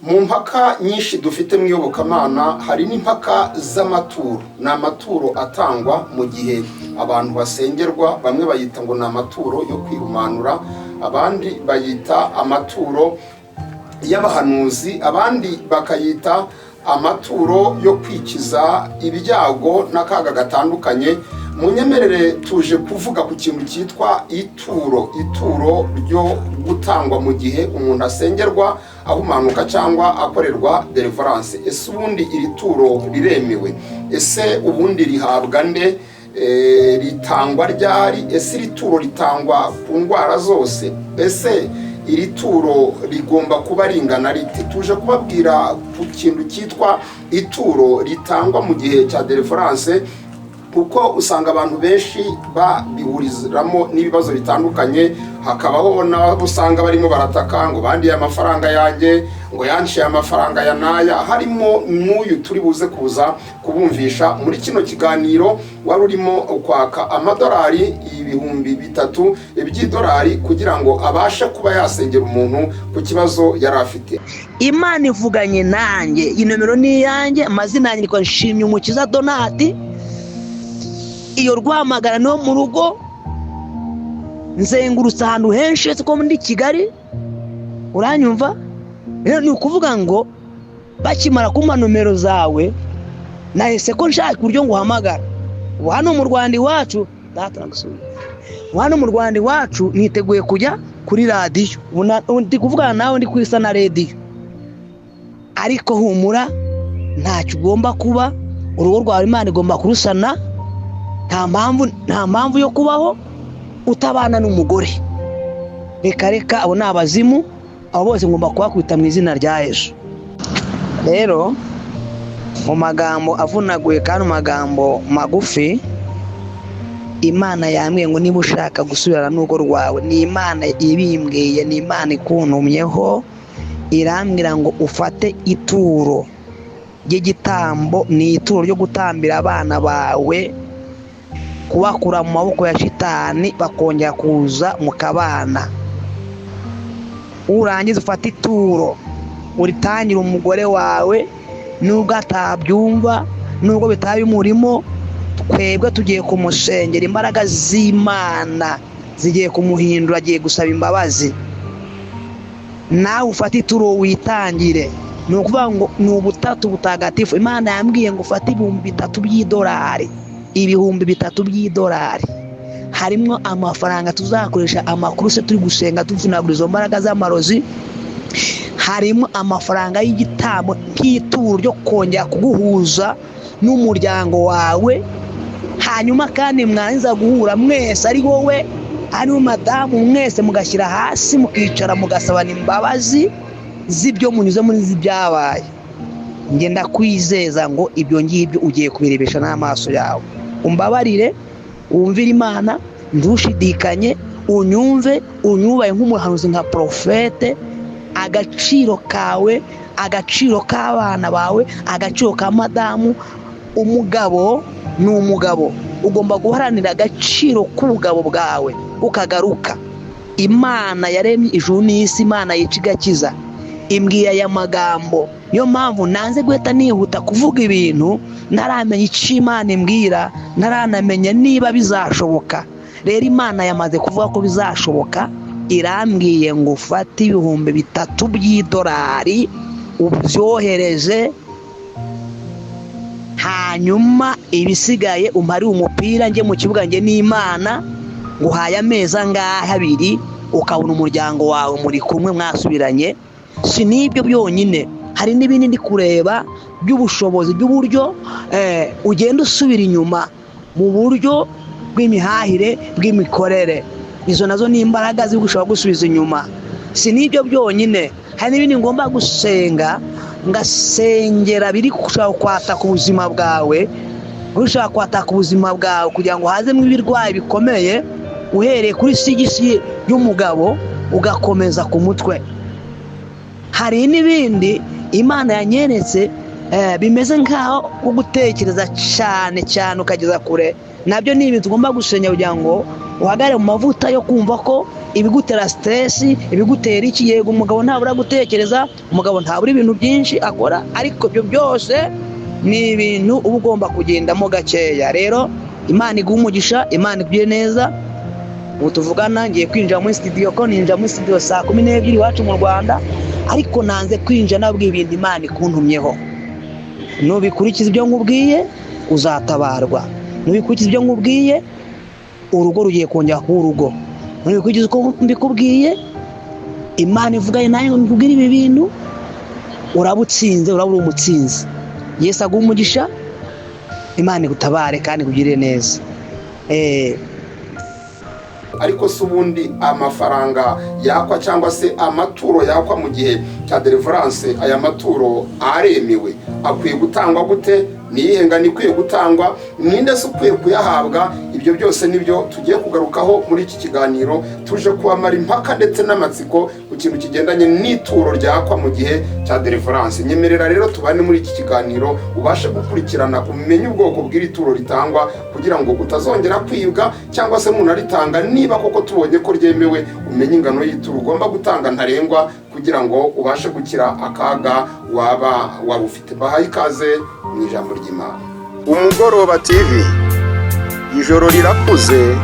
Mu mpaka nyinshi dufite mu iyobokamana hari n'impaka z'amaturo. Ni amaturo atangwa mu gihe abantu basengerwa, bamwe bayita ngo ni amaturo yo kwihumanura, abandi bayita amaturo y'abahanuzi, abandi bakayita amaturo yo kwikiza ibyago n'akaga gatandukanye. Munyemerere tuje kuvuga ku kintu cyitwa ituro ryo gutangwa mu gihe umuntu asengerwa, ahumanuka cyangwa akorerwa deliverance. Ese ubundi iri turo riremewe? Ese ubundi rihabwa nde? Ritangwa ryari? Ese iri turo ritangwa ku ndwara zose? Ese iri turo rigomba kuba ringana rite? Tuje kubabwira ku kintu cyitwa ituro ritangwa mu gihe cya deliverance, kuko usanga abantu benshi babihurizamo n'ibibazo bitandukanye. Hakabaho n'abo usanga barimo barataka ngo bandiye amafaranga yanjye, ngo yanciye amafaranga ya naya. Harimo n'uyu turi buze kuza kubumvisha muri kino kiganiro, wari urimo kwaka amadolari 3,000 by'idolari kugira ngo abashe kuba yasengera umuntu ku kibazo yari afite. Imana ivuganye nanjye, inomero ni yanjye, amazina yanjye ni Nshimyumukiza Donati. Iyo Rwamagana no mu rugo, nzengurutse ahantu henshi ko muri Kigali, uranyumva? Ni ukuvuga ngo bakimara kumpa nomero zawe, nahise ko nshaka uburyo ngo uhamagara. Hano mu Rwanda iwacu, hano mu Rwanda iwacu niteguye kujya kuri radiyo. Ndi kuvugana nawe ndi kuri Sana Radio, ariko humura, ntacyo ugomba kuba. Urugo rwawe Imana igomba kurusana. Nta mpamvu yo kubaho utabana n'umugore. Reka abo ni abazimu, abo bose ngomba kubakwita mu izina rya Yesu. Rero mu magambo avunaguye kandi mu magambo magufi, Imana yambwiye ngo niba ushaka gusubira n'urugo rwawe, ni Imana ibimbwiye, ni Imana ikuntumyeho, irambwira ngo ufate ituro ry'igitambo. Ni ituro ryo gutambira abana bawe, kubakura mu maboko ya shitani bakongera kuza mu kabana. Urangiza ufata ituro uritangira umugore wawe, nubwo atabyumva, nubwo bitabi umurimo. Twebwe tugiye kumusengera, imbaraga z'Imana zigiye kumuhindura, agiye gusaba imbabazi. Nawe ufata ituro witangire. Ni ukuvuga ngo ni ubutatu butagatifu. Imana yambwiye ngo ufate 3,000 by'idolari, 3,000 by'idolari. Harimo amafaranga tuzakoresha amakuru se turi gusenga tuvunagura izo mbaraga z'amarozi. Harimo amafaranga y'igitambo nk'ituro ryo kongera kuguhuza n'umuryango wawe. Hanyuma kandi mwanza guhura mwese, ari wowe ari madamu, mwese mugashyira hasi mukicara mugasabana imbabazi z'ibyo munyuze muri z'ibyabaye. Ngenda kwizeza ngo ibyo ngibyo ugiye kubirebesha n'amaso yawe. Umbabarire, wumvire Imana, ndushidikanye, unyumve, unyubaye nk'umuhanuzi nka profete. Agaciro kawe, agaciro k'abana bawe, agaciro ka madamu. Umugabo ni umugabo, ugomba guharanira agaciro k'ubugabo bwawe ukagaruka. Imana yaremye ijuru n'isi, Imana yica igakiza, imbwiye aya magambo. Niyo mpamvu nanze guhita nihuta kuvuga ibintu ntaramenya icyo Imana imbwira, ntaranamenya niba bizashoboka. Rero Imana yamaze kuvuga ko bizashoboka, irambwiye ngo ufate 3,000 by'idolari ubyohereze, hanyuma ibisigaye umari umupira njye mu kibuga njye n'Imana. Nguhaye amezi angahe? 2, ukabona umuryango wawe muri kumwe mwasubiranye. Si n'ibyo byonyine, hari n'ibindi ndi kureba by'ubushobozi by'uburyo ugenda usubira inyuma mu buryo bw'imihahire, bw'imikorere. Izo nazo ni imbaraga zigushobora gusubiza inyuma. Si n'ibyo byonyine, hari n'ibindi ngomba gusenga, ngasengera biri gushaka kwataka ubuzima bwawe, ushaka kwataka ubuzima bwawe kugira ngo hazemo ibirwayi bikomeye, uhereye kuri sigisi y'umugabo ugakomeza ku mutwe. Hari n'ibindi Imana yanyeretse bimeze nkaho gutekereza cyane ukageza kure. Nabyo ni ibintu tugomba gusenya kugira ngo uhagarare mu mavuta yo kumva ko ibigutera stress, ibigutera iki. Yego umugabo ntabura gutekereza, umugabo ntabura ibintu byinshi akora, ariko ibyo byose ni ibintu uba ugomba kugendamo gakeya. Rero Imana iguha umugisha, Imana igire neza. Ubu tuvugana ngiye kwinjira muri studio, ko ninjira muri studio saa 12 iwacu mu Rwanda, ariko nanze kwinjira nabwiye ibintu Imana ikuntumyeho. Nubikurikiza ibyo nkubwiye uzatabarwa, nubikurikiza ibyo nkubwiye urugo rugiye kongera kuba urugo, nubikurikiza uko mbikubwiye Imana ivuganye nawe ngo nkubwire ibi bintu, urabutsinze, urabura umutsinzi. Yesu aguha umugisha, Imana igutabare kandi kugirire neza. Ariko se ubundi amafaranga yakwa cyangwa se amaturo yakwa mu gihe cya deliverance, aya maturo aremewe, akwiye gutangwa gute? Niyihe ngano ikwiye gutangwa? Ninde se ukwiye kuyahabwa? Ibyo byose nibyo tugiye kugarukaho muri iki kiganiro, tuje kubamara impaka ndetse n'amatsiko ku kintu kigendanye n'ituro ryakwa mu gihe cya deliverance. Nyemerera rero tubane muri iki kiganiro, ubashe gukurikirana, umenye ubwoko bw'iri turo ritangwa, kugira ngo utazongera kwibwa cyangwa se umuntu aritanga niba koko tubonye ko ryemewe, umenye ingano y'ituro ugomba gutanga ntarengwa, kugira ngo ubashe gukira akaga waba ufite. Bahaye ikaze mu ijambo ry'Imana. Umugoroba TV, ijoro rirakuze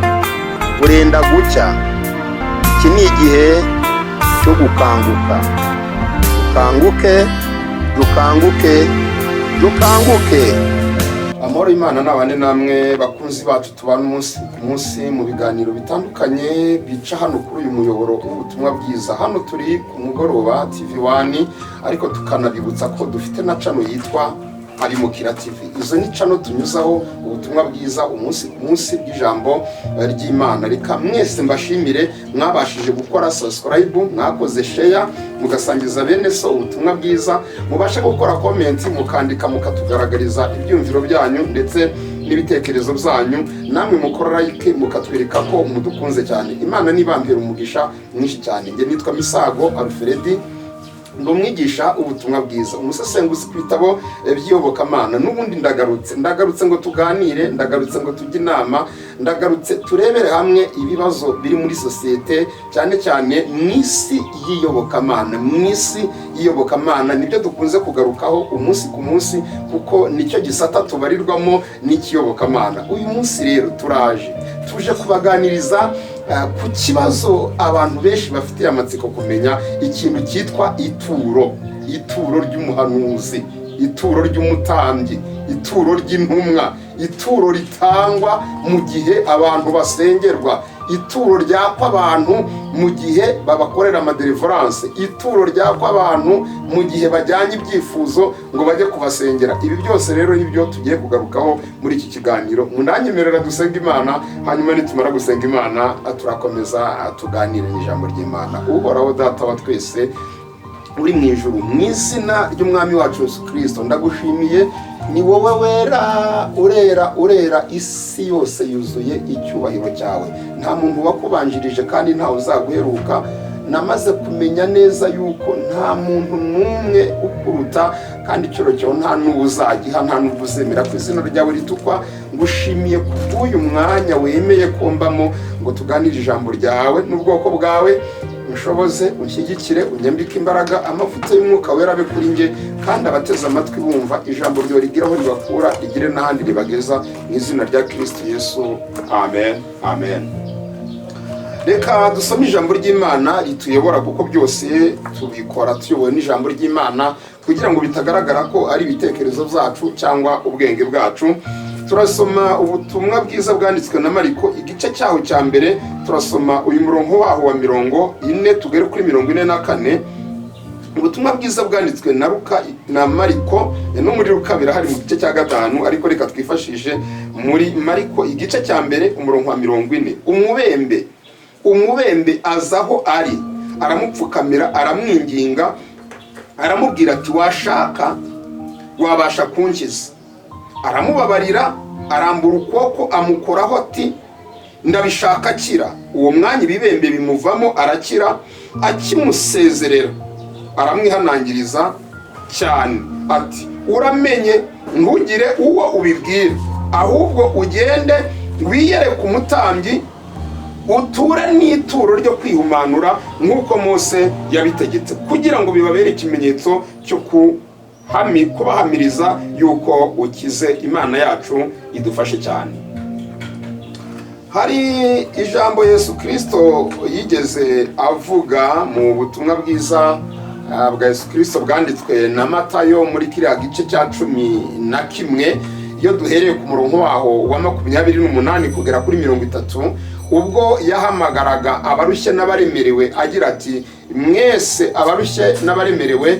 burenda gucya, iki ni igihe cyo gukanguka. Dukanguke. Amahoro y'Imana nabane namwe bakunzi bacu, tubana umunsi ku munsi mu biganiro bitandukanye bica hano kuri uyu muyoboro ubutumwa bwiza. Hano turi ku Mugoroba TV1, ariko tukanabibutsa ko dufite na channel yitwa Abimukira TV. Izo ni channel tunyuzaho ubutumwa bwiza umunsi ku munsi bw'ijambo ry'Imana. Reka mwese mbashimire mwabashije gukora subscribe, mwakoze share, mugasangiza bene so ubutumwa bwiza, mubashe gukora comment, mukandika, mukatugaragariza ibyumviro byanyu ndetse n'ibitekerezo byanyu, namwe mukora like, mukatwereka ko mudukunze cyane. Imana nibambira umugisha mwinshi cyane. Nge nitwa Misago Alfredi, ndumwigisha ubutumwa bwiza, umusesenguzi ku bitabo by'iyobokamana. N'ubundi ndagarutse ngo tuganire, ndagarutse ngo tujye inama, ndagarutse turebere hamwe ibibazo biri muri sosiyete, cyane cyane mw'isi y'iyobokamana. Nibyo dukunze kugarukaho umunsi ku munsi, kuko nicyo gisata tubarirwamo n'ikiyobokamana. Uyu munsi rero tuje kubaganiriza ku kibazo abantu benshi bafitiye amatsiko kumenya, ikintu cyitwa ituro ry'umuhanuzi, ituro ry'umutambyi, ituro ry'intumwa, ituro ritangwa mu gihe abantu basengerwa, ituro ryakwa abantu mu gihe babakorera amadeliverance, ituro ryakwa abantu mu gihe bajyanye ibyifuzo ngo bajye kubasengera. Ibi byose rero nibyo tugiye kugarukaho muri iki kiganiro. Munanyemerera dusenga Imana, hanyuma nitumara gusenga Imana turakomeza tuganire n'ijambo ry'Imana. Uhoraho Data wa twese uri mu ijuru, mu izina ry'Umwami wacu Yesu Kristo, ndagushimiye. Ni wowe wera, urera, isi yose yuzuye icyubahiro cyawe. Nta muntu wakubanjirije kandi ntawe uzaguheruka. Namaze kumenya neza yuko nta muntu n'umwe ukuruta, kandi icyo cyo nta n'uzagiha, nta n'ubuzemera ku izina ryawe ritukwa. Ngushimiye kubw'uyu mwanya wemeye kumbamo ngo tuganire ijambo ryawe n'ubwoko bwawe. Mushoboze, unshyigikire, unyambike imbaraga, amavuta y'Umwuka wera abe kuri nge, kandi abateze amatwi bumva ijambo ryo rigiraho ribakura, rigire n'ahandi ribageza, mu izina rya Kristo Yesu, amen. Reka dusome ijambo ry'Imana rituyobora, kuko byose tubikora tuyobowe n'ijambo ry'Imana, kugira ngo bitagaragara ko ari ibitekerezo byacu cyangwa ubwenge bwacu. Turasoma ubutumwa bwiza bwanditswe na Mariko, igice cyaho cya mbere. Turasoma uyu murongo waho wa 40 tugere kuri 44. Ubutumwa bwiza bwanditswe na Luka na Mariko, no muri Luka birahari mu gice cya 5, ariko reka twifashishe muri Mariko igice cya mbere umurongo wa 40. Umubembe azaho ari, aramupfukamira, aramwinginga, aramubwira ati, washaka wabasha kunkiza. Aramubabarira, arambura ukuboko, amukoraho ati, ndabishaka, kira. Uwo mwanya ibibembe bimuvamo, arakira. Akimusezerera aramwihanangiriza cyane ati, uramenye, ntugire uwo ubibwira, ahubwo ugende wiyereke umutambyi uture n'ituro ryo kwihumanura nk'uko Mose yabitegetse, kugira ngo bibabere ikimenyetso cyo kubahamiriza yuko ukize. Imana yacu idufashe cyane. Hari ijambo Yesu Kristo yigeze avuga mu butumwa bwiza bwa Yesu Kristo bwanditswe na Matayo muri kiriya gice cya 11, iyo duhereye ku murongo waho wa 28 kugera kuri 30, ubwo yahamagaraga abarushye n'abaremerewe agira ati, mwese abarushye n'abaremerewe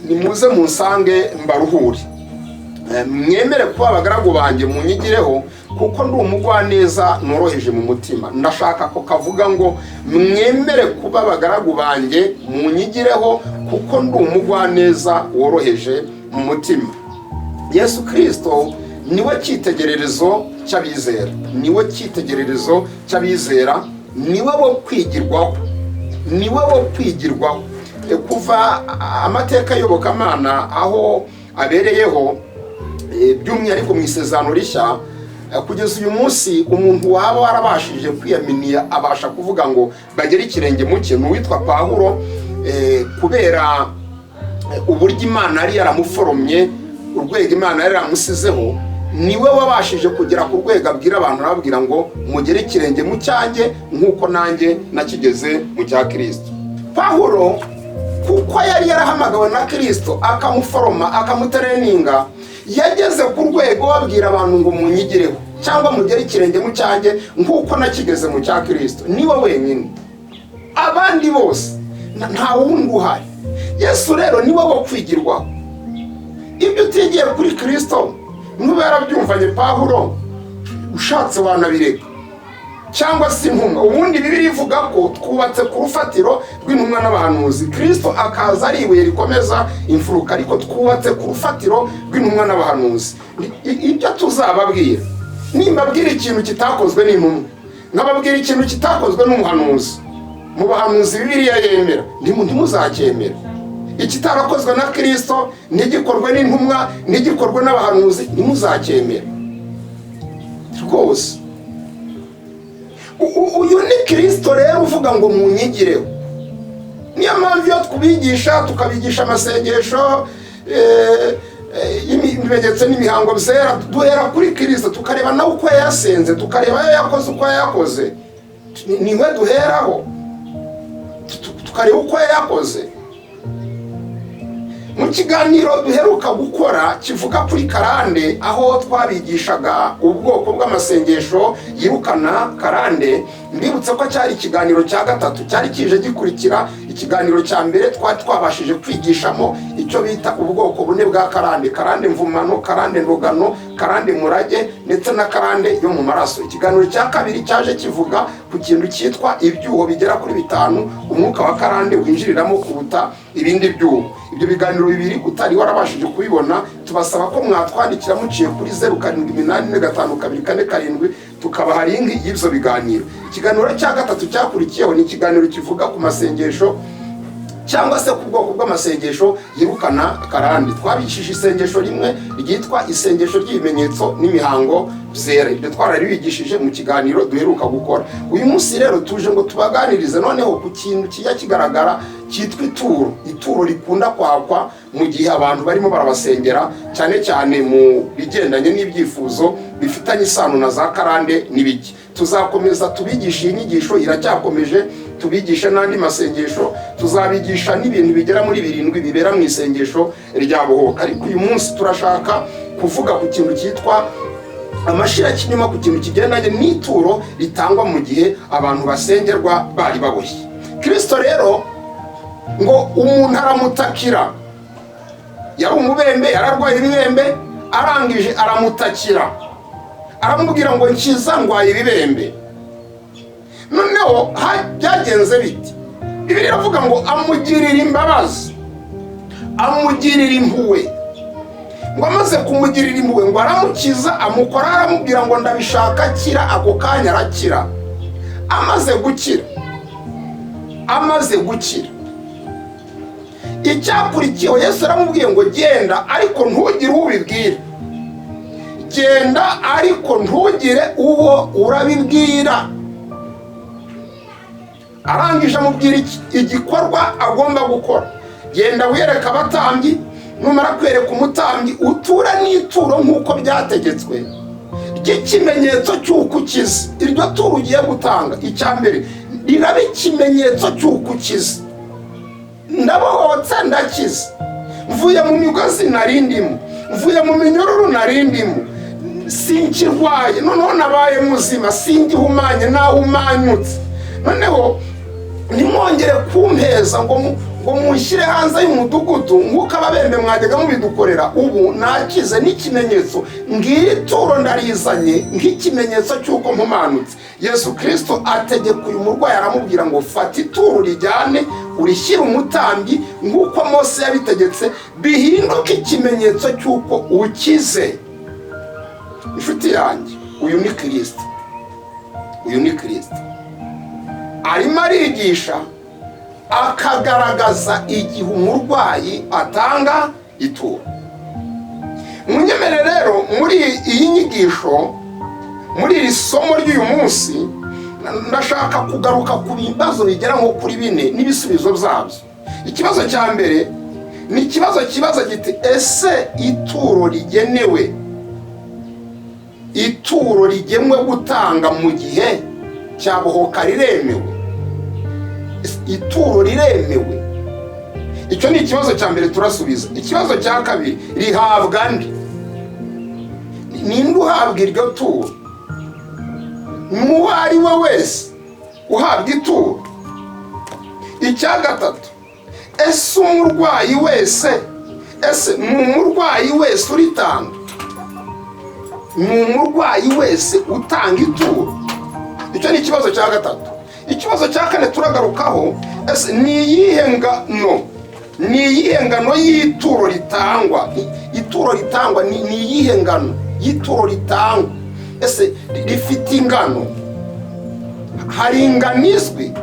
nimuze munsange mbaruhure, mwemere kuba abagaragu banjye munyigireho, kuko ndi umugwaneza noroheje mu mutima. Ndashaka ko kavuga ngo mwemere kuba abagaragu banjye munyigireho, kuko ndi umugwaneza woroheje mu mutima. Yesu Kristo niwe cyitegererezo cy'abizera, niwe cyitegererezo cy'abizera, niwe wo kwigirwaho, niwe wo kwigirwaho. Kuva amateka y'Iyobokamana aho abereyeho, by'umwihariko mu Isezerano Rishya, kugeza uyu munsi umuntu waba warabashije kwiyaminiya abasha kuvuga ngo bagere ikirenge mu cye n'uwitwa Pawulo, kubera uburyo Imana yari yaramuforomye, urwego Imana yari yaramusizeho, niwe wabashije kugera ku rwego abwira abantu, arababwira ngo mugere ikirenge mu cyanjye nk'uko nanjye nakigeze mu cya Kristo. Pawulo kuko yari yarahamagawe na Kristo akamuforoma akamutereninga, yageze ku rwego babwira abantu ngo munyigireho cyangwa mugere ikirenge mu cyanjye nk'uko nakigeze mu cya Kristo. Niwe wenyine, abandi bose nta wundi uhari. Yesu rero niwe wo kwigirwaho. Ibyo utigiye kuri Kristo nube yarabyumvanye Pawulo, ushatse wanabireka cyangwa se intumwa. Ubundi Bibiliya ivuga ko twubatse ku rufatiro rw'intumwa n'abahanuzi, Kristo akaza ari ibuye rikomeza imfuruka, ariko twubatse ku rufatiro rw'intumwa n'abahanuzi. Ibyo tuzababwira, nimbabwira ikintu kitakozwe n'intumwa, nkababwira ikintu kitakozwe n'umuhanuzi, mu bahanuzi Bibiliya yemera, ntimuzacyemera. Ikitarakozwe na Kristo ntigikorwe n'intumwa, ntigikorwe n'abahanuzi, ntimuzacyemera rwose. Uyu ni Kristo rero uvuga ngo munyigireho. Niyo mpamvu iyo tubigisha tukabigisha amasengesho ibimenyetso n'imihango byera, duhera kuri Kristo, tukareba nawe uko yasenze, tukareba ayo yakoze uko yakoze, niwe duheraho tukareba uko yakoze. Mu kiganiro duheruka gukora kivuga kuri karande, aho twabigishaga ubwoko bw'amasengesho yirukana karande, mbibutse ko cyari ikiganiro cya gatatu, cyari kije gikurikira ikiganiro cya mbere twabashije kwigishamo icyo bita ubwoko bune bwa karande: karande mvumano, karande ndogano, karande murage, ndetse na karande yo mu maraso. Ikiganiro cya kabiri cyaje kivuga ku kintu cyitwa ibyuho bigera kuri 5 umwuka wa karande winjiriramo kuruta ibindi byuho. Ibyo biganiro bibiri utari warabashije kubibona, tubasaba ko mwatwandikira muciye kuri 07845244, tukabaha link y'ibyo biganiro. Ikiganiro cya gatatu cyakurikiyeho ni ikiganiro kivuga ku masengesho cyangwa se ku bwoko bw'amasengesho yirukana karande. Twabishije isengesho rimwe ryitwa isengesho ry'ibimenyetso n'imihango byera. Ibyo twararibigishije mu kiganiro duheruka gukora. Uyu munsi rero tuje ngo tubaganirize noneho ku kintu kijya kigaragara cyitwa ituro rikunda kwakwa mu gihe abantu barimo barabasengera, cyane cyane mu bigendanye n'ibyifuzo bifitanye isano na za karande n'ibiki. Tuzakomeza tubigisha inyigisho, iracyakomeje, tubigisha n'andi masengesho, tuzabigisha n'ibintu bigera muri 7 bibera mu isengesho rya Bohoka. Ariko uyu munsi turashaka kuvuga ku kintu cyitwa amashira kinyuma, ku kintu kigendanye n'ituro ritangwa mu gihe abantu basengerwa bari baboshye. Kristo rero ngo umuntu aramutakira, yari umubembe, yararwaye ibibembe, arangije aramutakira, aramubwira ngo nkiza ndwaye ibibembe. Noneho byagenze biti? Bibiliya iravuga ngo amugirira imbabazi, amugirira impuhwe. Ngo amaze kumugirira impuhwe ngo aramukiza, amukora, aramubwira ngo ndabishaka kira. Ako kanya arakira. Amaze gukira icyakurikiyeho Yesu aramubwiye ngo genda, ariko ntugire uwo ubibwira. Genda ariko ntugire uwo urabibwira. arangije amubwira igikorwa agomba gukora. Genda wiyereka abatambyi, numara kwereka umutambyi uture n'ituro nk'uko byategetswe ry'ikimenyetso cy'uko ukize. Iryo turo ugiye gutanga icya mbere riraba ikimenyetso cy'uko ukize. Ndabohotse ndakize, mvuye mu migozi narindimo, mvuye mu minyururu narindimo, sinkirwaye, noneho nabaye muzima, singihumanye nahumanyutse. Noneho nimwongere kumpeza ngo mushyire hanze y'umudugudu nk'uko ababembe mwajyaga mubidukorera. Ubu nakize n'ikimenyetso, ngiri turo ndarizanye nk'ikimenyetso cy'uko mpumanutse. Yesu Kristo ategeka uyu murwayi, aramubwira ngo fata ituro rijyane urishyire umutambyi nk'uko Mose yabitegetse, bihinduke ikimenyetso cy'uko ukize. Inshuti yanjye, uyu ni Kristo, uyu ni Kristo arimo arigisha akagaragaza igihe umurwayi atanga ituro. Munyemere rero muri iyi nyigisho, muri iri somo ry'uyu munsi, ndashaka kugaruka ku bibazo bigera nko kuri 4 n'ibisubizo byabyo. Ikibazo cya mbere ni ikibazo kibaza giti, ese ituro rigenwe gutanga mu gihe cya bohoka riremewe? Ituro riremewe? Icyo ni ikibazo cya mbere turasubiza. Ikibazo cya kabiri, rihabwa nde? Ninde uhabwa iryo turo? N'uwo ari we wese uhabwa ituro? Icya gatatu, ese umurwayi wese, ese ni umurwayi wese uritanga? Ni umurwayi wese utanga ituro? Icyo ni ikibazo cya gatatu. Ikibazo cya kane turagarukaho, ese ni iyihe ngano y'ituro ritangwa? Ituro ritangwa ni iyihe ngano y'ituro ritangwa? Ese rifite ingano? Hari ingano izwi?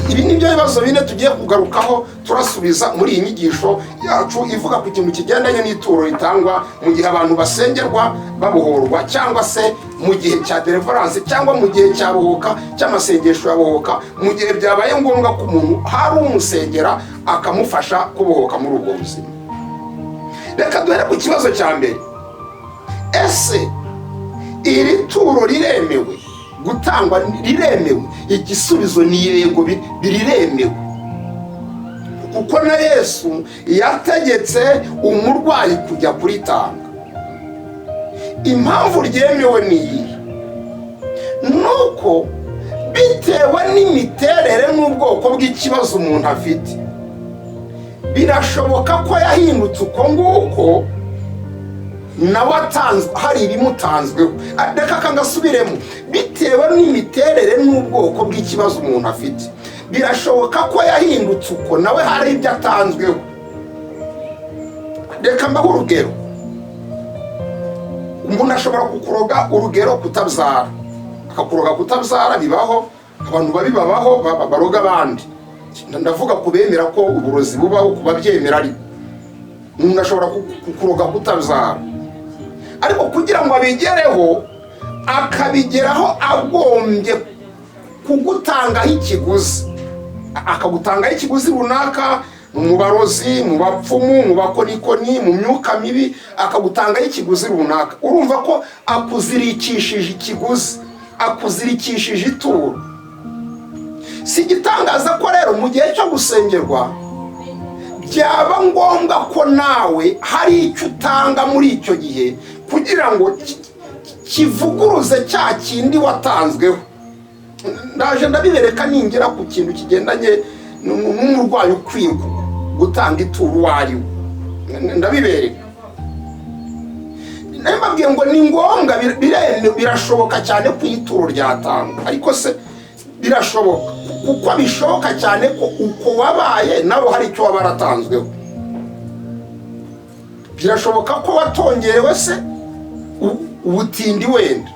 Ibi ni byo bibazo 4 tugiye kugarukaho turasubiza muri iyi nyigisho yacu ivuga ku kintu kigendanye n'ituro ritangwa mu gihe abantu basengerwa babohorwa, cyangwa se mu gihe cya deliverance, cyangwa mu gihe cya bohoka, cy'amasengesho ya bohoka, mu gihe byabaye ngombwa ko umuntu hari umusengera akamufasha kubohoka muri ubwo buzima. Reka duhere ku kibazo cya mbere, ese iri turo riremewe gutangwa? Riremewe? Igisubizo ni yego, biriremewe, kuko na Yesu yategetse umurwayi kujya kuritanga. Impamvu ryemewe ni iyi, nuko bitewe n'imiterere n'ubwoko bw'ikibazo umuntu afite, birashoboka ko yahindutse uko nguko nawe atanzwe, hari ibimutanzweho. Reka kangasubiremo, bitewe n'imiterere n'ubwoko bw'ikibazo umuntu afite, birashoboka ko yahindutse uko nawe hari ibyo atanzweho. Reka mbaho urugero. Umuntu ashobora kukuroga urugero kutabyara, akakuroga kutabyara. Bibaho, abantu babibabaho baroga abandi. Ndavuga kubemera ko uburozi bubaho, kubabyemera. Ariko umuntu ashobora kukuroga kutabyara, ariko kugira ngo abigereho, akabigeraho agombye kugutangaho ikiguzi. Akagutangaho ikiguzi runaka, mu barozi, mu bapfumu, mu bakonikoni, mu myuka mibi, akagutangaho ikiguzi runaka. Urumva ko akuzirikishije ikiguzi, akuzirikishije ituro. Si igitangaza ko rero mu gihe cyo gusengerwa byaba ngombwa ko nawe hari icyo utanga muri icyo gihe, kugira ngo kivuguruze cya kindi watanzweho. Ndaje ndabibereka ningira ku kintu kigendanye n'umurwayi ukwiye gutanga ituro uwo ari we. Ndabibereka. Nababwiye ngo ni ngombwa, birashoboka cyane ko ituro ryatanga. Ariko se birashoboka? Kuko bishoboka cyane ko uko wabaye nawe hari icyo wabaratanzweho. Birashoboka ko watongerewe se ubutindi wenda,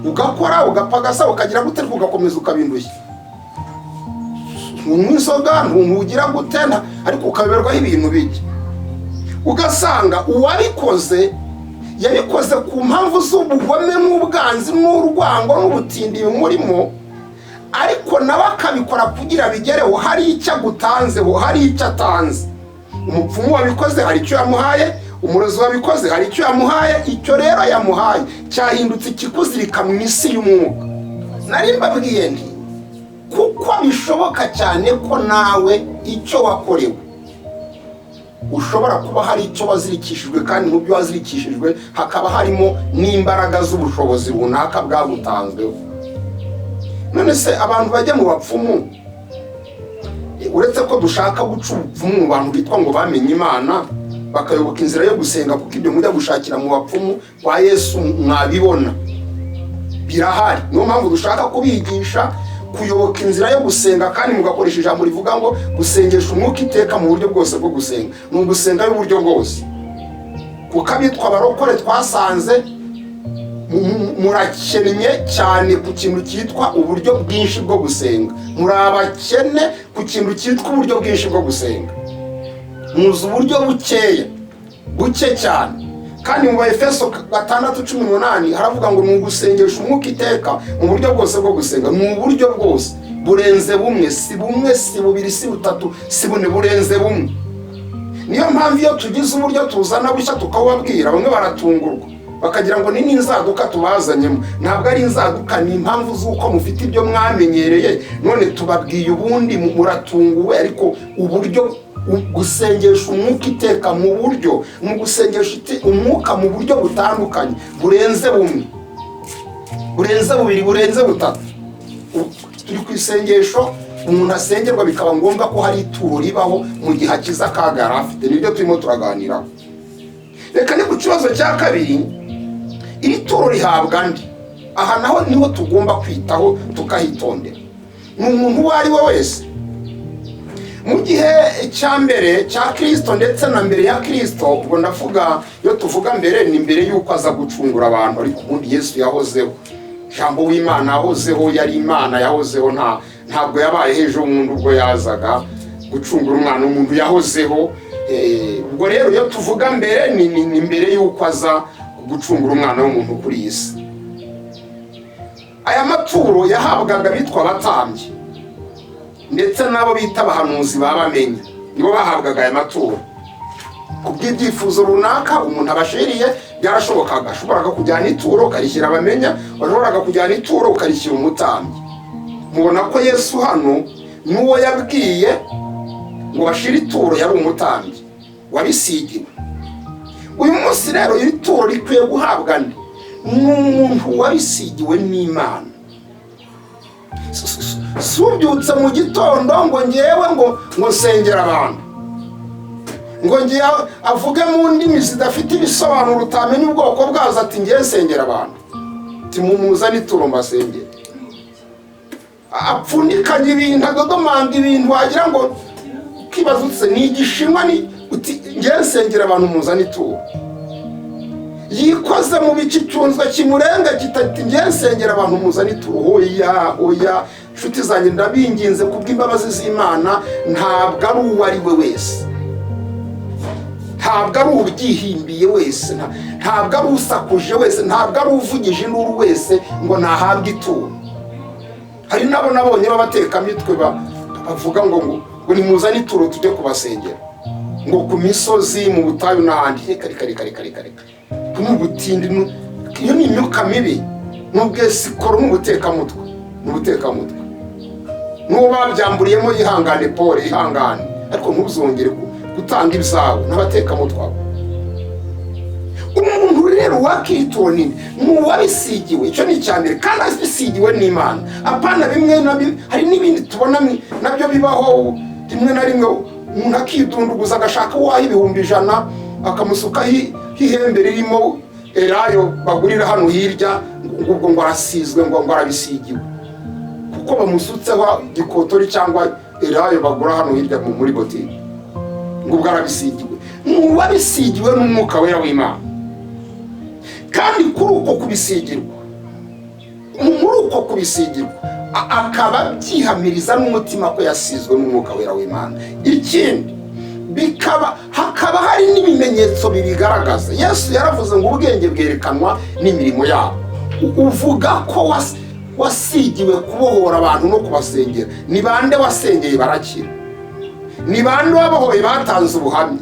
ugakora ugapagasa ukagira gute, ugakomeza ukabindushya. Ntunyinsoga, ntugira gutena, ariko ukaberwaho ibintu bike. Ugasanga uwabikoze yabikoze ku mpamvu z'ubugome n'ubwanzi n'urwango n'ubutindi bimurimo, ariko nawe akabikora kugira bigereho hari icyo agutanzeho, hari icyo atanze. Umupfumu wabikoze hari icyo yamuhaye, umurozi wabikoze hari icyo yamuhaye. Icyo rero yamuhaye cyahindutse ikikuzirika mu isi y'umwuka. Nari mbabwiye nti kuko bishoboka cyane ko nawe icyo wakorewe ushobora kuba hari icyo wazirikishijwe, kandi mu byo wazirikishijwe hakaba harimo n'imbaraga z'ubushobozi runaka bwagutanzweho. None se abantu bajya mu bapfumu, uretse ko dushaka guca ubupfumu mu bantu bitwa ngo bamenye Imana bakayoboka inzira yo gusenga, kuko ibyo mujya gushakira mu bapfumu kwa Yesu mwabibona birahari. Niyo mpamvu dushaka kubigisha kuyoboka inzira yo gusenga, kandi mugakoresha ijambo rivuga ngo gusengesha umwuka iteka mu buryo bwose bwo gusenga. Ni ugusenga y'uburyo bwose, kuko abitwa abarokore twasanze murakennye cyane ku kintu cyitwa uburyo bwinshi bwo gusenga. Muri abakene ku kintu cyitwa uburyo bwinshi bwo gusenga, muzi uburyo buke cyane. Kandi mu Efeso 6:18 haravuga ngo ni ugusengesha umwuka iteka mu buryo bwose bwo gusenga. Ni uburyo bwose burenze bumwe, si bumwe, si bubiri, si butatu, si bune, burenze bumwe. Niyo mpamvu iyo tugize uburyo tuzana bushya tukababwira, bamwe baratungurwa bakagira ngo ni n'inzaduka tubazanyemo. Ntabwo ari inzaduka, ni impamvu z'uko mufite ibyo mwamenyereye, none tubabwiye ubundi muratunguwe. Ariko uburyo gusengesha umwuka iteka mu buryo, mu gusengesha umwuka mu buryo butandukanye, burenze bumwe, burenze bubiri, burenze butatu. Turi ku isengesho umuntu asengerwa bikaba ngombwa ko hari ituro ribaho mu gihe akiza akaga yari afite. Nibyo turimo turaganiraho. Reka ni ku kibazo cya kabiri, iri turo rihabwa ndi. Aha naho niho tugomba kwitaho tukahitondera. Ni umuntu uwo ari we wese. Mu gihe cya mbere cya Kristo ndetse na mbere ya Kristo, ubwo ndavuga iyo tuvuga mbere ni mbere y'uko aza gucungura abantu, ariko ubundi Yesu yahozeho. Jambo w'Imana yahozeho, yari Imana yahozeho, ntabwo yabaye hejuru umuntu ubwo yazaga gucungura umwana w'umuntu, yahozeho. Ubwo rero iyo tuvuga mbere ni mbere y'uko aza gucungura umwana w'umuntu kuri iyi si. Aya maturo yahabwaga bitwa abatambyi ndetse n'abo bita abahanuzi babamenye, nibo bahabwaga aya maturo. Kubw'ibyifuzo runaka umuntu abashiriye byarashobokaga, ashoboraga kujyana ituro ukarishyira abamenya, washoboraga kujyana ituro ukarishyira umutambyi. Mubona ko Yesu hano n'uwo yabwiye ngo bashire ituro yari umutambyi wabisigiwe. Uyu munsi rero iri turo rikwiye guhabwa nde? N'umuntu wabisigiwe n'Imana. Subyutse mu gitondo ngo ngewe ngo nsengera abantu, ngo ngiye avuge mu ndimi zidafite ibisobanuro utamenya ubwoko bwazo, ati ngiye nsengera abantu. Timumuzane ituro mbasengere. Apfundikanye ibintu, adodomanga ibintu, wagira ngo kibazutse ni igishinwa, ni uti ngiye nsengera abantu, muzane ituro. Yikoze mu bicicunzwe kimurenga kitati ngiye nsengera abantu, muzane ituro. Oya nshuti zanjye, ndabinginze kubw'imbabazi z'Imana, ntabwo ari uwo ari we wese, ntabwo ari ubyihimbiye wese, ntabwo ari usakuje wese, ntabwo ari uvugije induru wese ngo nahabwe ituro. Hari nabo nabonye b'abatekamitwe bavuga ngo nimuzane ituro tujye kubasengera, ngo ku misozi, mu butayu n'ahandi. Reka mu butindi, iyo ni imyuka mibi, n'ubwesikoro, n'ubutekamutwe. N'uwo babyamburiyemo yihangane Paul, yihangane, ariko ntuzongere gutanga ibyawe n'abatekamutwe. Umuntu rero wakituro nini? N'uwabisigiwe. Icyo ni icyambere, kandi abisigiwe n'Imana. Apana bimwe hari n'ibindi tubona nabyo bibaho rimwe na rimwe, umuntu akidunduguza agashaka uwaha 100,000 akamusukaho ihembe ririmo elayo bagurira hano hirya, ngo arasizwe, ngo arabisigiwe, kuko bamusutseho gikotori cyangwa elayo bagura hano hirya muri botike, ngo arabisigiwe. N'uwabisigiwe n'umwuka wera w'Imana. Kandi kuri uko kubisigirwa akaba byihamiriza n'umutima ko yasizwe n'umwuka wera w'Imana. Ikindi hakaba hari n'ibimenyetso bibigaragaza. Yesu yaravuze ngo ubwenge bwerekanwa n'imirimo yabo. Uvuga ko wasigiwe kubohora abantu no kubasengera? Ni bande wasengeye barakira? Ni bande wabohoye batanze ubuhamya?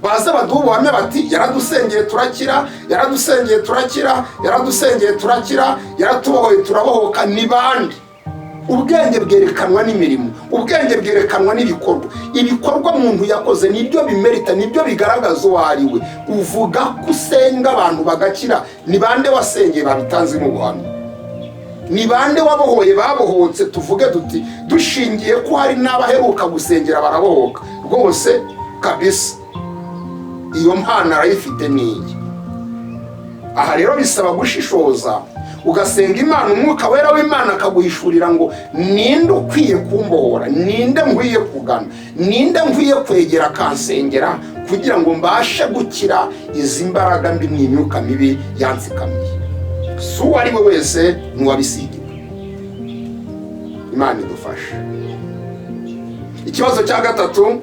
Baza baduha ubuhamya bati yaradusengeye turakira, yaradusengeye turakira, yaradusengeye turakira, yaratubohoye turabohoka. Ni bande? Ubwenge bwerekanwa n'imirimo, ubwenge bwerekanwa n'ibikorwa. Ibikorwa umuntu yakoze nibyo bimerita, nibyo bigaragaza uwo ari we. Uvuga ko usenga abantu bagakira, ni bande wasengeye babitanze mu buhamya? Ni bande wabohoye babohotse tuvuge duti dushingiye ko hari n'abaheruka gusengera barabohoka? Rwose kabisa iyo mpano arayifite niyi. Aha rero bisaba gushishoza, ugasenga Imana, umwuka wera w'Imana akaguhishurira ngo ninde ukwiye kumbohora, ninde nkwiye kugana, ninde nkwiye kwegera kansengera kugira ngo mbashe gukira izi mbaraga mbi n'imyuka mibi yansikamiye. Si uwo ari we wese n'uwabisigiwe. Imana idufashe. Ikibazo cya gatatu,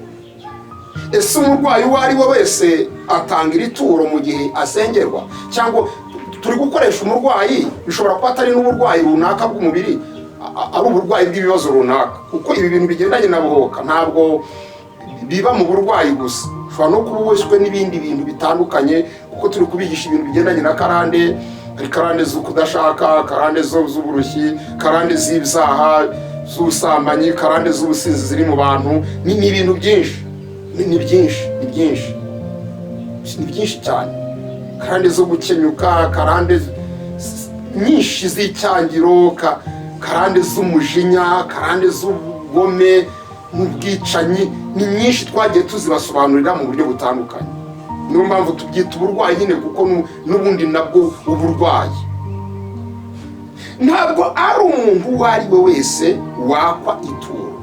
ese umurwayi uwo ari we wese atanga iri turo mu gihe asengerwa? Cyangwa turi gukoresha umurwayi, bishobora kuba atari n'uburwayi runaka bw'umubiri, ari uburwayi bw'ibibazo runaka, kuko ibi bintu bigendanye na bohoka ntabwo biba mu burwayi gusa. Ushobora no kuba wishwe n'ibindi bintu bitandukanye, kuko turi kubigisha ibintu bigendanye na karande. Hari karande z'ukudashaka, karande z'uburushyi, karande z'ibyaha, z'ubusambanyi, karande z'ubusinzi ziri mu bantu. Ni ibintu byinshi, ni byinshi cyane. Karande zo gukenyuka, karande nyinshi z'icyangiro, karande z'umujinya, karande z'ubugome n'ubwicanyi, ni nyinshi twagiye tuzibasobanurira mu buryo butandukanye. Niyo mpamvu tubyita uburwayi nyine, kuko n'ubundi nabwo uburwayi. Ntabwo ari umuntu uwo ari we wese wakwa ituro,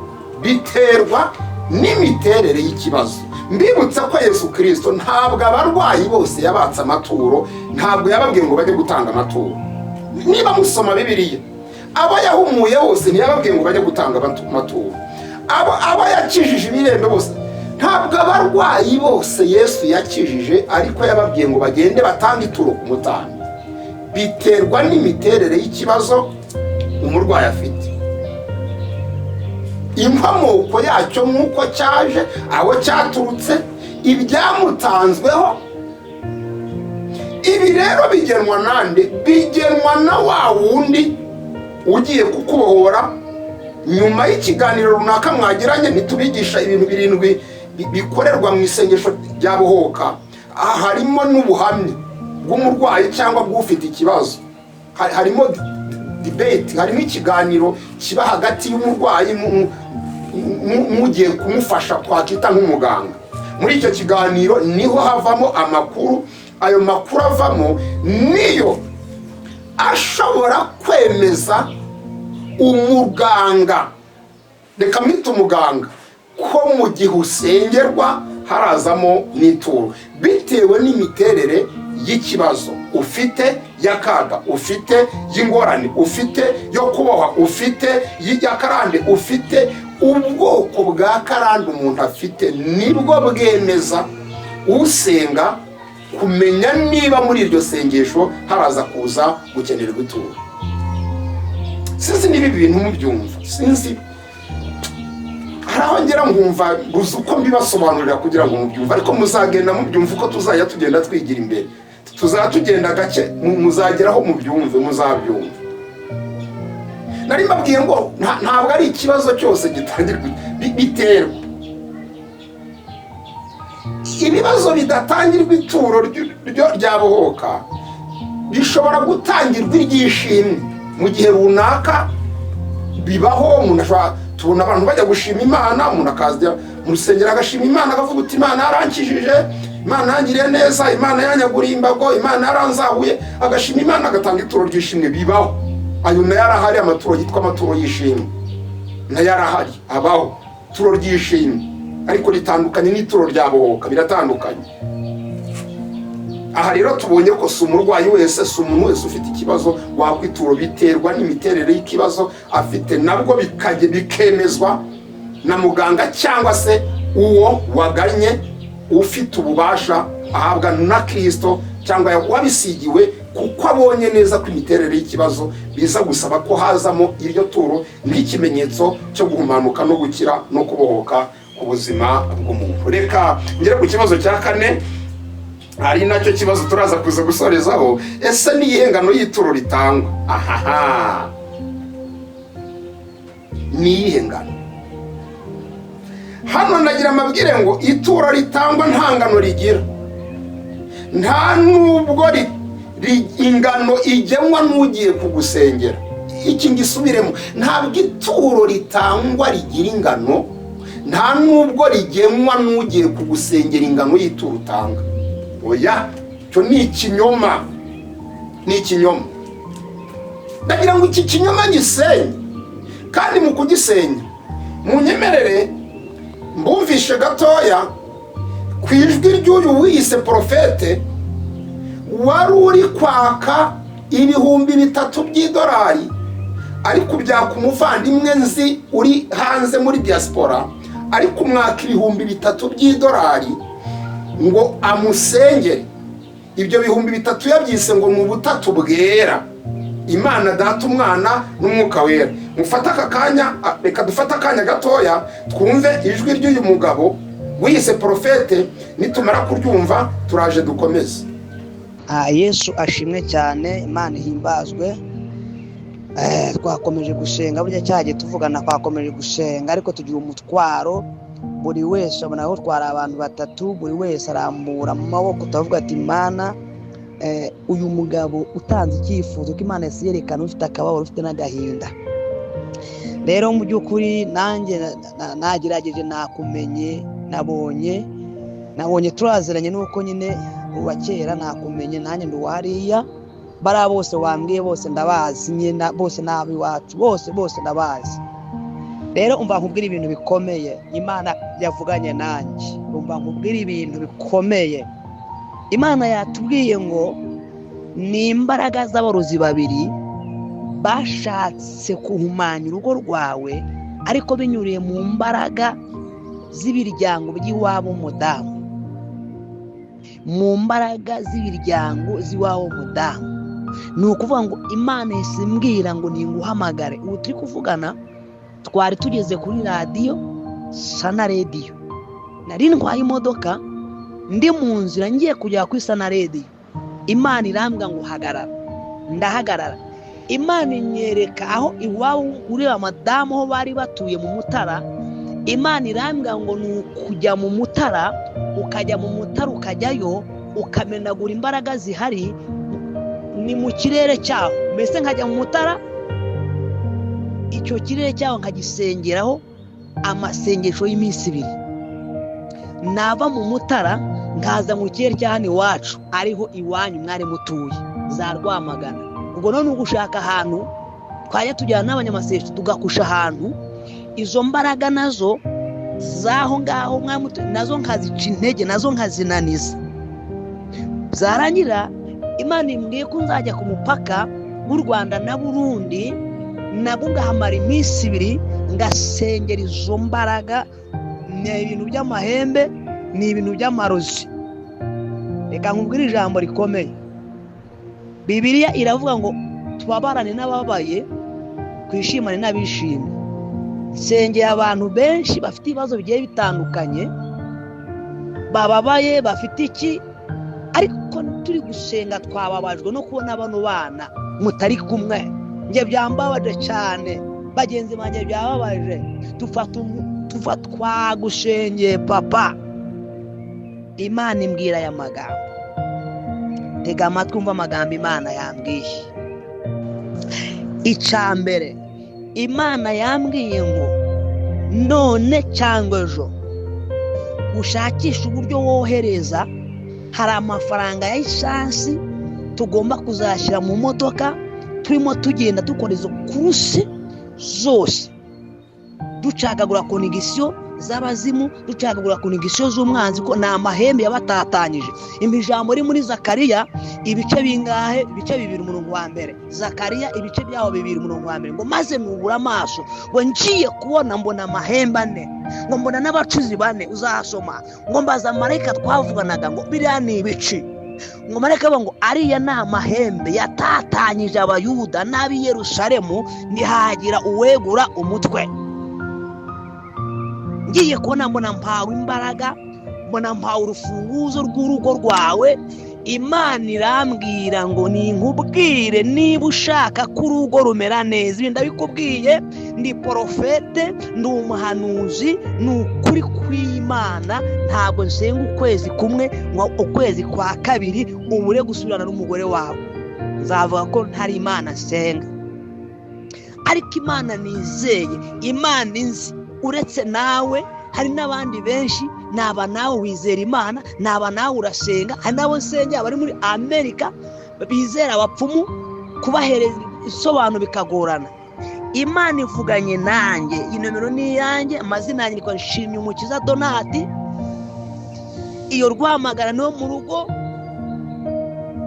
biterwa n'imiterere y'ikibazo. Mbibutsa ko Yesu Kristo ntabwo abarwayi bose yabatse amaturo, ntabwo yababwiye ngo bajye gutanga amaturo. Niba musoma Bibiliya, abo yahumuye bose ntiyababwiye ngo bajye gutanga amaturo. Abo yakijije ibirembe bose, ntabwo abarwayi bose Yesu yakijije, ariko yababwiye ngo bagende batange ituro ku mutambyi. Biterwa n'imiterere y'ikibazo umurwayi afite, inkomoko yacyo nk'uko cyaje, aho cyaturutse, ibyamutanzweho. Ibi rero bigenwa nande? Bigenwa na wa wundi ugiye kukubohora. Nyuma y'ikiganiro runaka mwagiranye, ntitubigisha ibintu 7 bikorerwa mu isengesho rya bohoka. Harimo n'ubuhamya bw'umurwayi cyangwa bw'ufite ikibazo, harimo debate, harimo ikiganiro kiba hagati y'umurwayi mugiye kumufasha, twakita nk'umuganga. Muri icyo kiganiro niho havamo amakuru. Ayo makuru avamo niyo ashobora kwemeza umuganga, reka mwite umuganga, ko mu gihe usengerwa harazamo n'ituro, bitewe n'imiterere y'ikibazo ufite, y'akaga ufite, y'ingorane ufite, yo kuboha ufite, y'akarande ufite. Ubwoko bwa karande umuntu afite nibwo bwemeza usenga kumenya niba muri iryo sengesho haraza kuza gukenerwa ituro. Sinzi niba ibintu mubyumva, sinzi, harahongera nkumva gusa uko mbibasobanurira kugira ngo mubyumva, ariko muzagenda mubyumva uko tuzajya tugenda twigira imbere. Tuzatugenda gake, muzageraho mubyumve, muzabyumva. Nari mbabwiye ngo ntabwo ari ikibazo cyose gitangirwa, biterwa. Ibibazo bidatangirwa ituro rya bohoka bishobora gutangirwa iry'ishimwe mu gihe runaka. Bibaho, umuntu ashobora, tubona abantu bajya gushima Imana, umuntu akaza mu rusengero agashima Imana, akavuga uti Imana yarankijije, Imana yangiriye neza, Imana yanyaguriye imbago, Imana yaranzahuye, agashima Imana, agatanga ituro ry'ishimwe. Bibaho. Ayo nayo arahari, amaturo yitwa amaturo y'ishimwe nayo arahari, abaho ituro ry'ishimwe, ariko ritandukanye n'ituro rya bohoka, biratandukanye. Aha rero tubonye ko si umurwayi wese, si umuntu wese ufite ikibazo wakwituro, biterwa n'imiterere y'ikibazo afite, nabwo bikemezwa na muganga cyangwa se uwo waganye ufite ububasha ahabwa na Kristo, cyangwa wabisigiwe kuko abonye neza ko imiterere y'ikibazo biza gusaba ko hazamo iryo turo nk'ikimenyetso cyo guhumanuka no gukira no kubohoka ku buzima bw'umuntu. Reka ngere ku kibazo cya 4, hari nacyo kibazo turaza kuza gusorezaho. Ese ni iyihe ngano y'ituro ritangwa? Ahaha, ni iyihe ngano? Hano nagira amabwire ngo ituro ritangwa nta ngano rigira, nta nubwo ingano igenwa n'ugiye kugusengera. Iki ngisubiremo, ntabwo ituro ritangwa rigira ingano, nta nubwo rigenwa n'ugiye kugusengera ingano y'ituro utanga. Oya, cyo ni ikinyoma, ni ikinyoma. Ndagira ngo iki kinyoma gisenye, kandi mu kugisenya munyemerere mbumvishe gatoya ku ijwi ry'uyu wiyise porofete wari uri kwaka $3,000 by'idolari, ariko byaka umuvandimwe nzi uri hanze muri diaspora, ariko umwaka $3,000 by'idolari ngo amusengere. Ibyo $3,000 yabyise ngo mu butatu bwera, Imana Data, Umwana n'Umwuka Wera. Mufata aka kanya, reka dufata akanya gatoya twumve ijwi ry'uyu mugabo wiyise porofete, nitumara kuryumva turaje dukomeze. Yesu ashimwe cyane, Imana ihimbazwe. Twakomeje gusenga, burya cyagiye tuvugana twakomeje gusenga, ariko tugira umutwaro. Buri wese abona aho twara abantu batatu, buri wese arambura mu maboko, tuvuga ati Imana, uyu mugabo utanze icyifuzo ko Imana yerekana ufite akababaro, ufite n'agahinda. Rero mu by'ukuri nanjye nagerageje, nakumenye, nabonye turaziranye, nuko nyine uwa kera nakumenye, nanjye ndi wariya. Bara bose wambwiye bose ndabazi, nyine bose nabi wacu, bose ndabazi. Rero umva nkubwira ibintu bikomeye Imana yavuganye nanjye, umva nkubwira ibintu bikomeye. Imana yatubwiye ngo ni imbaraga z'abarozi babiri bashatse kuhumanya urugo rwawe, ariko binyuriye mu mbaraga z'ibiryango by'iwabo umudamu, mu mbaraga z'ibiryango z'iwabo umudamu. Ni ukuvuga ngo Imana isimbwira ngo ninguhamagare. Ubu turi kuvugana twari tugeze kuri radiyo Sana Radio, nari ntwaye imodoka ndi mu nzira ngiye kujya kuri Sana Radio. Imana irambwira ngo hagarara, ndahagarara. Imana inyereka aho iwabo ureba madamu aho bari batuye mu Mutara. Imana irambwira ngo nukujya mu Mutara, ukajya mu Mutara ukajyayo ukamenagura imbaraga zihari, ni mu kirere cyaho. Mbese nkajya mu Mutara, icyo kirere cyaho nkagisengeraho amasengesho y'iminsi 2. Nava mu Mutara nkaza mu kirere cya hano iwacu, ariho iwanyu mwari mutuye, za Rwamagana. Ubwo none ugushaka ahantu twajya tujyana n'abanyamasengesho tugakusha ahantu, izo mbaraga nazo zaho ngaho nazo nkazica intege, nazo nkazinaniza. Zarangira Imana imbwiye ko nzajya ku mupaka w'u Rwanda na Burundi, nabwo ngahamara iminsi 2 ngasengera izo mbaraga. Ni ibintu by'amahembe, ni ibintu by'amarozi. Reka nkubwire ijambo rikomeye. Bibiliya iravuga ngo tubabarane n'ababaye, twishimane n'abishimye. Sengera abantu benshi bafite ibibazo bigiye bitandukanye, bababaye, bafite iki, ariko turi gusenga twababajwe no kubona bano bana mutari kumwe. Nge byambabaje cyane, bagenzi banjye byababaje. Twagushengeye papa. Imana imbwira aya magambo, tega amatwi umva amagambo Imana yambwiye. Icambere Imana yambwiye ngo none cyangwa ejo ushakisha uburyo wohereza, hari amafaranga ya isansi tugomba kuzashyira mu modoka, turimo tugenda dukora izo kursi zose, ducagagura konegisiyo z'abazimu, ducagagura konegisiyo z'umwanzi, ko na amahembe yabatatanyije. Imijambo iri muri Zakariya ibice bingahe? Ibice 2 umurongo wa mbere. Zakariya ibice byaho 2 umurongo wa mbere, ngo maze nubura amaso ngo ngiye kubona mbona amahembe 4, ngo mbona n'abacuzi 4. Uzasoma ngo mbaza marayika twavuganaga ngo biriya ni ibici. ngo marayika avuga ngo ariya ni amahembe yatatanyije abayuda n'ab'i Yerusalemu, ntihagira uwegura umutwe. Ngiye kubona mbona mpawe imbaraga, mbona mpawe urufunguzo rw'urugo rwawe. Imana irambwira ngo ninkubwire niba ushaka ko urugo rumera neza. Ibi ndabikubwiye, ndi porofete, ndi umuhanuzi, ni ukuri kw'Imana. Ntabwo nsenga ukwezi kumwe ngo ukwezi kwa kabiri ubure gusubirana n'umugore wawe. Nzavuga ko ntari Imana nsenga, ariko Imana nizeye, Imana inzi. Uretse nawe hari n'abandi benshi, naba nawe wizera Imana, naba nawe urasenga. Hari n'abo nsengera bari muri Amerika bizera abapfumu, kubahereza isobanuro bikagorana. Imana ivuganye nanjye, inomero ni yanjye, amazina yanjye ni Nshimyumukiza Donati. Iyo rwamagara no mu rugo,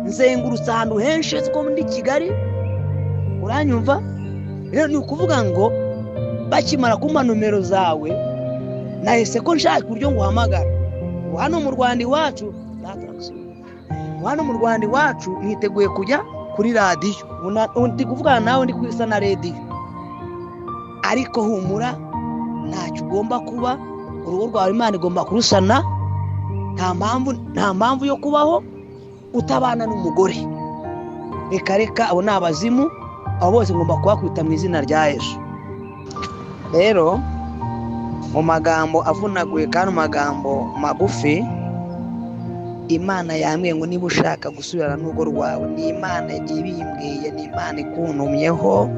nzengurutse ahantu henshi ko muri Kigali, uranyumva? Rero ni ukuvuga ngo bakimara kumpa nomero zawe, nahise ko nshaka uburyo nguhamagara. Hano mu Rwanda iwacu, hano mu Rwanda iwacu niteguye kujya kuri radiyo. Ndi kuvugana nawe ndi kuri Sana Radio, ariko humura, ntacyo ugomba kuba. Urugo rwawe Imana igomba kurusana. Nta mpamvu yo kubaho utabana n'umugore. Reka abo ni abazimu, abo bose ngomba kubakwita mu izina rya Yesu. Rero mu magambo avunaguye kandi mu magambo magufi, Imana yambwiye ngo niba ushaka gusubirana n'urugo rwawe, ni Imana ibimbwiye, ni Imana ikuntumyeho.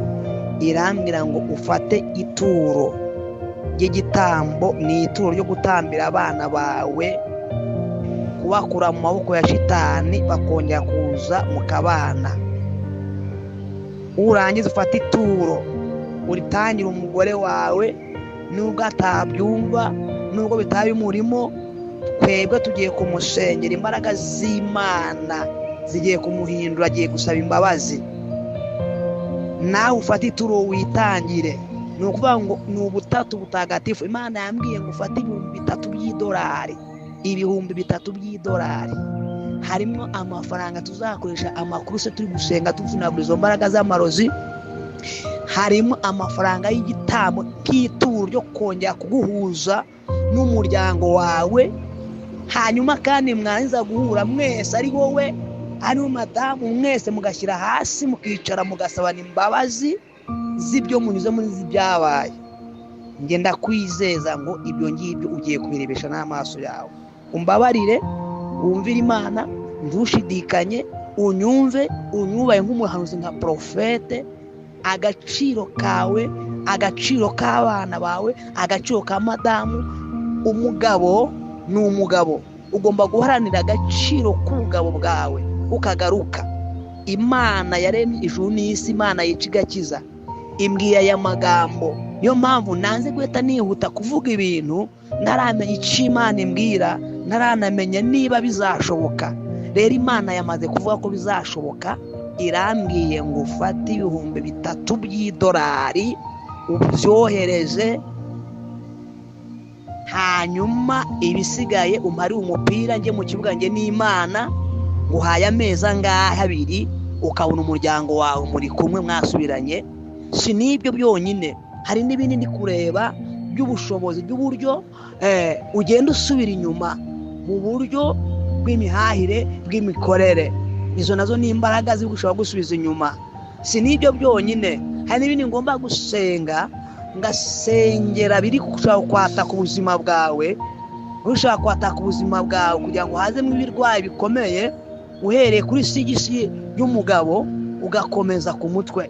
Irambwira ngo ufate ituro ry'igitambo, ni ituro ryo gutambira abana bawe, kubakura mu maboko ya shitani bakongera kuza mukabana. Urangiza ufate ituro uritangira umugore wawe, nubwo atabyumva, nubwo bitaba umurimo. Twebwe tugiye kumusengera, imbaraga z'Imana zigiye kumuhindura, agiye gusaba imbabazi. Nawe ufate ituro witangire. Ni ukuvuga ngo ni ubutatu butagatifu. Imana yambwiye ngo ufate ibihumbi bitatu by'idolari. Harimo amafaranga tuzakoresha amakuru se turi gusenga tuvunagura izo mbaraga z'amarozi. Harimo amafaranga y'igitambo nk'ituro ryo kongera kuguhuza n'umuryango wawe. Hanyuma kandi mwanza guhura mwese, ari wowe ari madamu, mwese mugashyira hasi mukicara mugasabana imbabazi z'ibyo munyuze muri z'ibyabaye. Ngenda kwizeza ngo ibyo ngibyo ugiye kubirebesha n'amaso yawe. Umbabarire, wumvire Imana, ntushidikanye, unyumve, unyubaye nk'umuhanuzi nka profete. Agaciro kawe, agaciro k'abana bawe, agaciro ka madamu. Umugabo ni umugabo, ugomba guharanira agaciro k'ubugabo bwawe ukagaruka. Imana yaremye ijuru n'isi, Imana yica igakiza, imbwiye aya magambo. Niyo mpamvu nanze guhita nihuta kuvuga ibintu ntaramenya icyo Imana imbwira, ntaranamenya niba bizashoboka. Rero Imana yamaze kuvuga ko bizashoboka. Irambwiye ngo ufate ibihumbi bitatu by'idolari ubyohereze, hanyuma ibisigaye umare umupira njye mu kibuga njye n'Imana. Nguhaye amezi angahe? 2, ukabona umuryango wawe muri kumwe mwasubiranye. Si n'ibyo byonyine, hari n'ibindi ndi kureba by'ubushobozi by'uburyo ugenda usubira inyuma mu buryo bw'imihahire, bw'imikorere. Izo nazo ni imbaraga zigushobora gusubiza inyuma. Si n'ibyo byonyine, hari n'ibindi ngomba gusenga, ngasengera biri gushaka kwataka ubuzima bwawe, ushaka kwataka ubuzima bwawe kugira ngo hazemo ibirwayi bikomeye, uhereye kuri sigisi y'umugabo ugakomeza ku mutwe.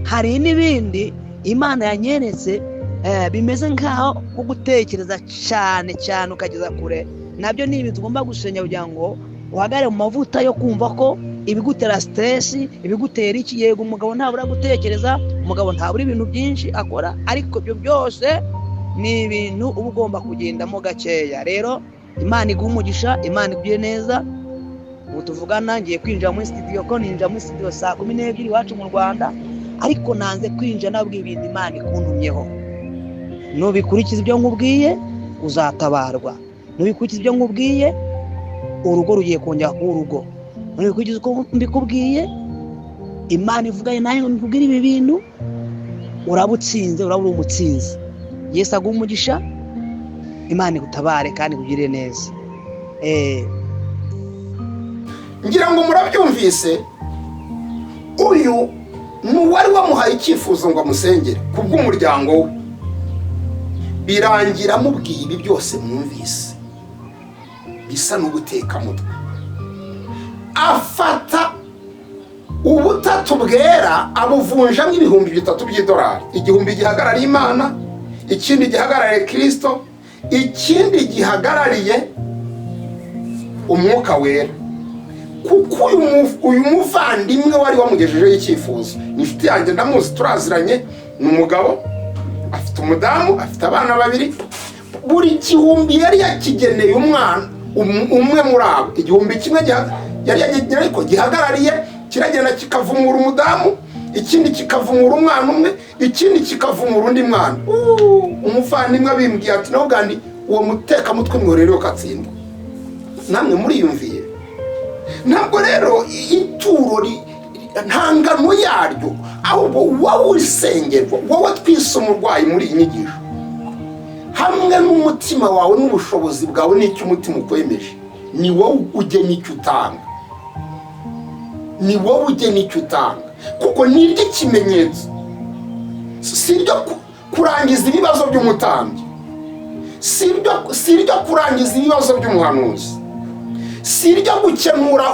Hari n'ibindi Imana yanyeretse bimeze nkaho ko gutekereza cyane cyane ukageza kure. Nabyo ni ibintu tugomba gusenya kugira ngo uhagare mu mavuta yo kumva ko ibigutera stress, ibigutera iki. Yego umugabo ntabura gutekereza, umugabo ntabura ibintu byinshi akora, ariko ibyo byose ni ibintu uba ugomba kugendamo gakeya. Rero Imana iguha umugisha, Imana igire neza. Tuvugana ngiye kwinjira muri studio, ko ninjira muri studio saa 12 iwacu mu Rwanda, ariko nanze kwinjira nabwo ibintu Imana ikuntumyeho. Nubikurikiza ibyo nkubwiye uzatabarwa, nubikurikiza ibyo nkubwiye urugo rugiye kongera kuba urugo. None kugeza uko mbikubwiye, Imana ivuganye nawe ngo mbikubwire ibi bintu, uraba utsinze, uraba uri umutsinzi. Yesu aguha umugisha, Imana igutabare kandi ikugirire neza. Ngira ngo murabyumvise, uyu n'uwari wamuhaye icyifuzo ngo amusengere kubw'umuryango we, birangira amubwiye ibi byose mwumvise bisa n'ubutekamutwe. Afata ubutatu bwera abuvunjamo ibihumbi 3 by'idolari. Igihumbi gihagarariye Imana, ikindi gihagarariye Kristo, ikindi gihagarariye umwuka wera. Kuko uyu muvandimwe wari wamugejejeho icyifuzo, ni inshuti yanjye, ndamuzi, turaziranye, ni umugabo, afite umudamu, afite abana 2. Buri gihumbi yari yakigeneye umwana umwe muri abo. Igihumbi kimwe yari yageneye ariko gihagarariye, kiragenda kikavumura umudamu, ikindi kikavumura umwana umwe, ikindi kikavumura undi mwana. Umuvandimwe abimbwiye ati naho gandi uwo mutekamutwe mworero katsindwa. Namwe muriyumviye? Ntabwo rero ituro nta ngano yaryo, ahubwo wowe usengerwa, wowe twise umurwayi muri iyi nyigisho, hamwe n'umutima wawe n'ubushobozi bwawe n'icyo umutima ukwemeje, ni wowe ugena icyo utanga. Ni wowe ugena icyo utanga, kuko ni ikimenyetso, si iryo kurangiza ibibazo by'umutambyi, si iryo kurangiza ibibazo by'umuhanuzi, si iryo gukemura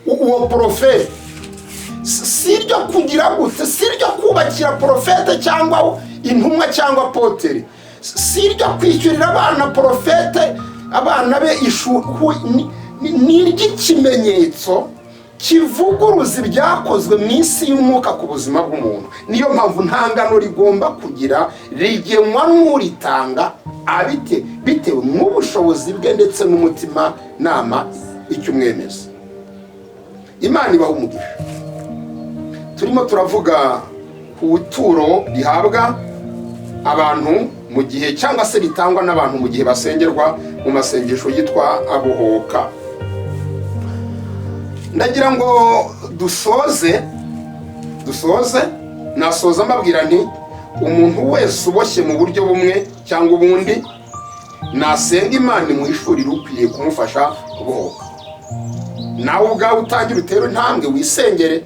uwo porofete, si iryo kugira gute, si iryo kubakira porofete cyangwa intumwa cyangwa apotere, si iryo kwishyurira abana porofete abana be ishuri. Ni iry'ikimenyetso kivuguruza ibyakozwe mu isi y'umwuka ku buzima bw'umuntu. Niyo mpamvu nta ngano rigomba kugira, rigenwa n'uritanga bitewe n'ubushobozi bwe ndetse n'umutima nama icyo umwemeza. Imana ibaha umugisha. Turimo turavuga ku ituro rihabwa abantu mu gihe, cyangwa se ritangwa n'abantu mu gihe basengerwa mu masengesho yitwa abohoka. Ndagira ngo dusoze, nasoza mbabwira nti umuntu wese uboshye mu buryo bumwe cyangwa ubundi nasenga Imana imuhishurire ukwiye kumufasha kubohoka. Nawe ubwawe utangira utere intambwe wisengere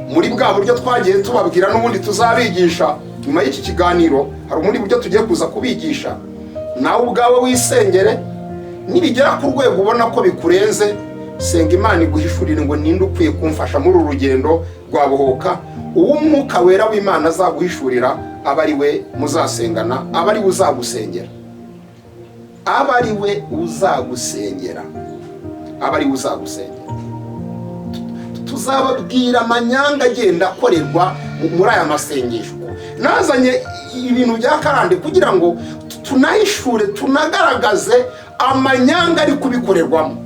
muri bwa buryo twagiye tubabwira, n'ubundi tuzabigisha nyuma y'iki kiganiro. Hari ubundi buryo tugiye kuza kubigisha. Nawe ubwawe wisengere, nibigera ku rwego ubona ko bikurenze, senga Imana iguhishurire ngo ninde ukwiye kumfasha muri uru rugendo rwabohoka. Uwo mwuka wera w'Imana azaguhishurira aba ari we muzasengana, aba ari we uzagusengera, aba ari we uzagusengera, aba ari we uzagusengera. Tuzababwira amanyanga agenda akorerwa muri aya masengesho. Nazanye ibintu bya karande kugira ngo tunahishure, tunagaragaze amanyanga ari kubikorerwamo.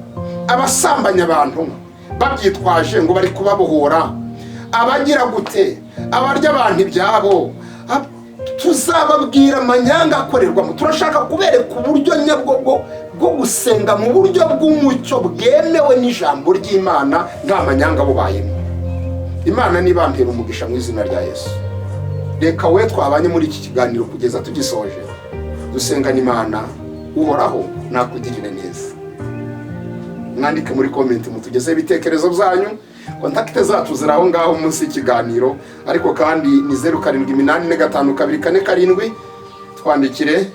Abasambanya abantu babyitwaje ngo bari kubabohora, abagira gute, abarya abantu ibyabo. Tuzababwira amanyanga akorerwamo. Turashaka kubereka uburyo nyabwo bwo gusenga mu buryo bw'umucyo bwemewe n'ijambo ry'Imana, nta manyanga bubayemo. Imana nibampera umugisha mu izina rya Yesu. Reka we twabanye muri iki kiganiro kugeza tugisoje, dusengana Imana uhoraho nakugirire neza. Mwandike muri comment mutugeze ibitekerezo byanyu. Kontakte zacu ziri aho ngaho munsi y'ikiganiro, ariko kandi ni 07845244 twandikire,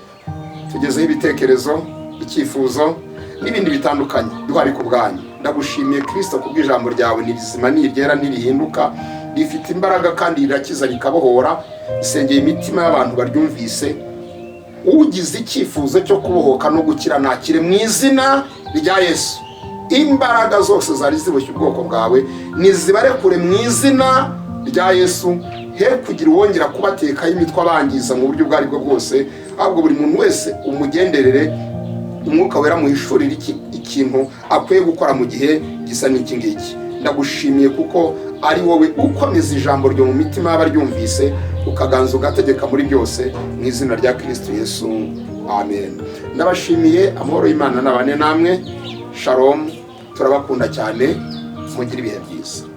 tugezeho ibitekerezo, icyifuzo n'ibindi bitandukanye. Duhari ku bwanyu. Ndagushimiye Kristo kubw'ijambo ryawe, ni rizima, ni ryera, ni rihinduka, rifite imbaraga kandi rirakiza rikabohora. Isengeye imitima y'abantu baryumvise. Ugize icyifuzo cyo kubohoka no gukira nakire mu izina rya Yesu. Imbaraga zose zari ziboshye ubwoko bwawe nizibarekure mu izina rya Yesu. He kugira uwongera kubatekaho imitwe abangiza mu buryo bwari bwo bwose, ahubwo buri muntu wese umugenderere, umwuka wera muhishurire ikintu akwiye gukora mu gihe gisa n'iki ngiki. Ndagushimiye kuko ari wowe ukomeza ijambo ryo mu mitima y'abaryumvise, ukaganza ugategeka muri byose, mu izina rya Kristo Yesu, amen. Ndabashimiye. Amahoro y'Imana nabane namwe. shalom, turabakunda cyane, mugire ibihe byiza.